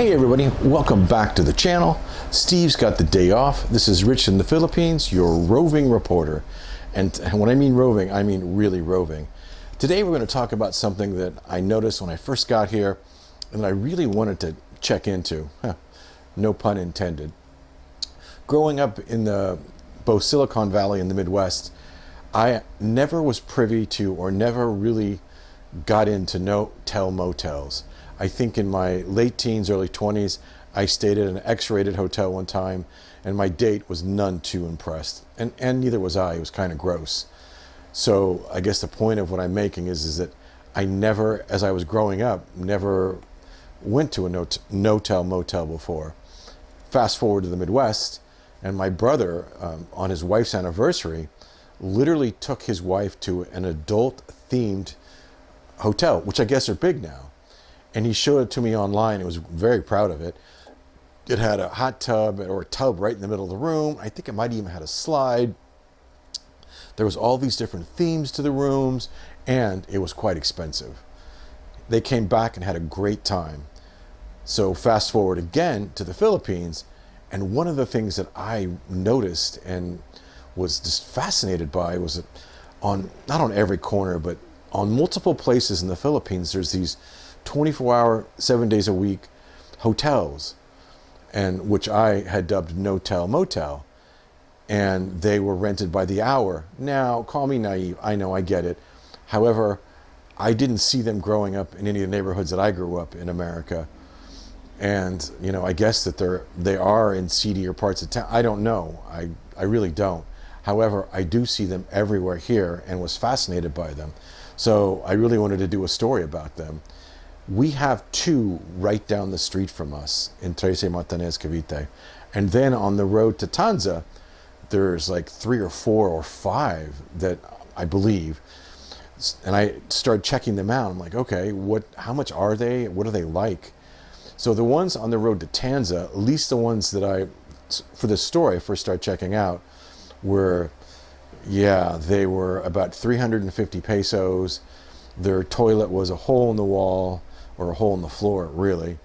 Hey everybody, welcome back to the channel. Steve's got the day off. This is Rich in the Philippines, your roving reporter. And when I mean roving, I mean really roving. Today we're going to talk about something that I noticed when I first got here and that I really wanted to check into. No pun intended. Growing up in both Silicon Valley and the Midwest, I never was privy to or never really got into no-tell motels. I think in my late teens, early 20s, I stayed at an X-rated hotel one time, and my date was none too impressed. And neither was I. It was kind of gross. So I guess the point of what I'm making is that I never, as I was growing up, never went to a no-tell motel before. Fast forward to the Midwest, and my brother, on his wife's anniversary, literally took his wife to an adult-themed hotel, which I guess are big now. And he showed it to me online. He was very proud of it. It had a hot tub or a tub right in the middle of the room. I think it might even had a slide. There was all these different themes to the rooms, and it was quite expensive. They came back and had a great time. So fast forward again to the Philippines, and one of the things that I noticed and was just fascinated by was that not on every corner, but on multiple places in the Philippines, there's these 24-hour, 7 days a week hotels, and which I had dubbed no-tell motel, and they were rented by the hour. Now, call me naive, I know, I get it. However, I didn't see them growing up in any of the neighborhoods that I grew up in America, and I guess that they are in seedier parts of town. I don't know. I really don't. However, I do see them everywhere here and was fascinated by them. So I really wanted to do a story about them. We have two right down the street from us in Trece, Cavite. And then on the road to Tanza, there's like 3 or 4 or 5 that I believe. And I started checking them out. I'm like, okay, how much are they? What are they like? So the ones on the road to Tanza, at least the ones that for this story, I first started checking out, they were about 350 pesos. Their toilet was a hole in the wall, or a hole in the floor, really,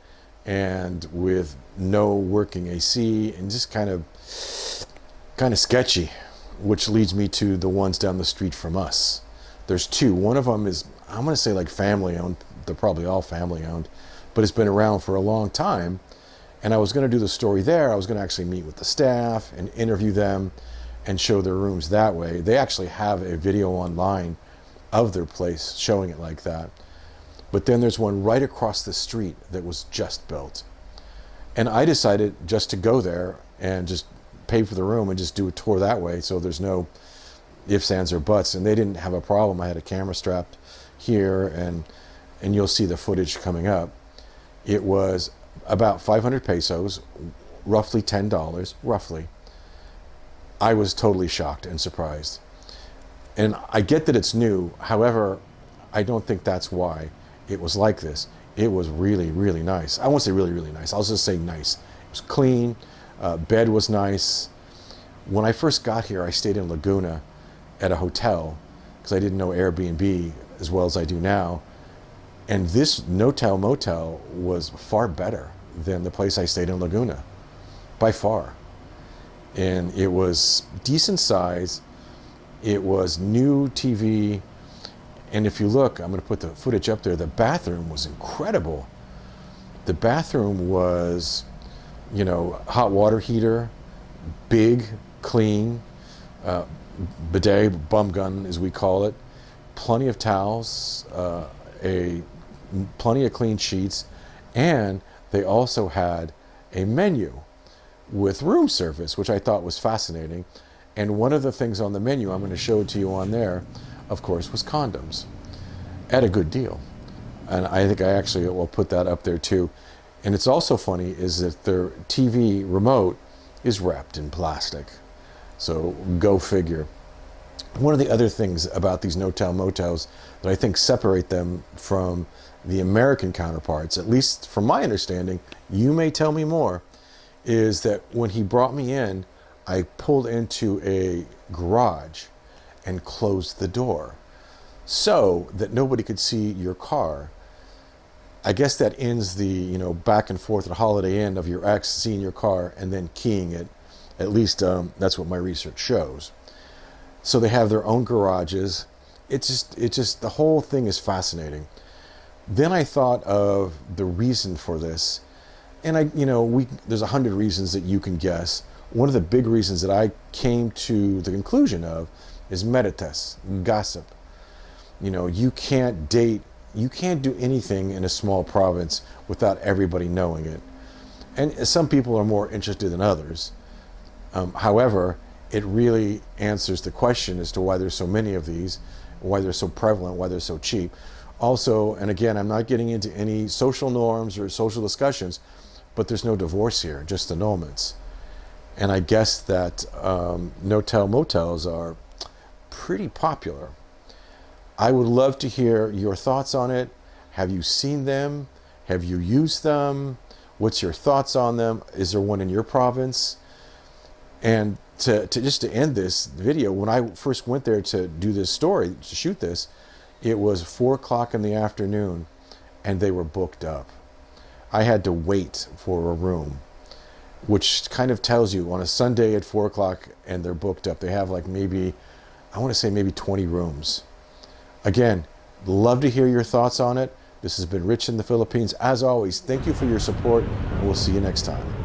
and with no working AC, and just kind of sketchy, which leads me to the ones down the street from us. There's 2. One of them is, I'm going to say, like family owned. They're probably all family owned, but it's been around for a long time. And I was going to do the story there. I was going to actually meet with the staff and interview them and show their rooms that way. They actually have a video online of their place showing it like that. But then there's one right across the street that was just built. And I decided just to go there and just pay for the room and just do a tour that way, so there's no ifs, ands, or buts. And they didn't have a problem. I had a camera strapped here, and you'll see the footage coming up. It was about 500 pesos, roughly $10, roughly. I was totally shocked and surprised. And I get that it's new. However, I don't think that's why it was like this. It was really, really nice. I won't say really, really nice. I'll just say nice. It was clean. Bed was nice. When I first got here, I stayed in Laguna at a hotel because I didn't know Airbnb as well as I do now. And this no-tell motel was far better than the place I stayed in Laguna, by far. And it was decent size. It was new TV. And if you look, I'm going to put the footage up there, the bathroom was incredible. The bathroom was, hot water heater, big, clean, bidet, bum gun as we call it, plenty of towels, plenty of clean sheets, and they also had a menu with room service, which I thought was fascinating. And one of the things on the menu, I'm going to show it to you on there, of course, was condoms at a good deal. And I think I actually will put that up there too. And it's also funny is that their TV remote is wrapped in plastic. So go figure. One of the other things about these no-tell motels that I think separate them from the American counterparts, at least from my understanding, you may tell me more, is that when he brought me in, I pulled into a garage and closed the door so that nobody could see your car. I guess that ends the, back and forth at Holiday Inn of your ex seeing your car and then keying it. At least that's what my research shows. So they have their own garages. It's just the whole thing is fascinating. Then I thought of the reason for this, and there's 100 reasons that you can guess. One of the big reasons that I came to the conclusion of is metates, gossip. You can't date, you can't do anything in a small province without everybody knowing it. And some people are more interested than others. However, it really answers the question as to why there's so many of these, why they're so prevalent, why they're so cheap. Also, and again, I'm not getting into any social norms or social discussions, but there's no divorce here, just annulments. And I guess that no-tell motels are pretty popular. I would love to hear your thoughts on it. Have you seen them? Have you used them? What's your thoughts on them? Is there one in your province? And to end this video, when I first went there to do this story, to shoot this, it was 4 o'clock in the afternoon and they were booked up. I had to wait for a room, which kind of tells you on a Sunday at 4 o'clock and they're booked up. They have like maybe 20 rooms. Again, love to hear your thoughts on it. This has been Rich in the Philippines. As always, thank you for your support, and we'll see you next time.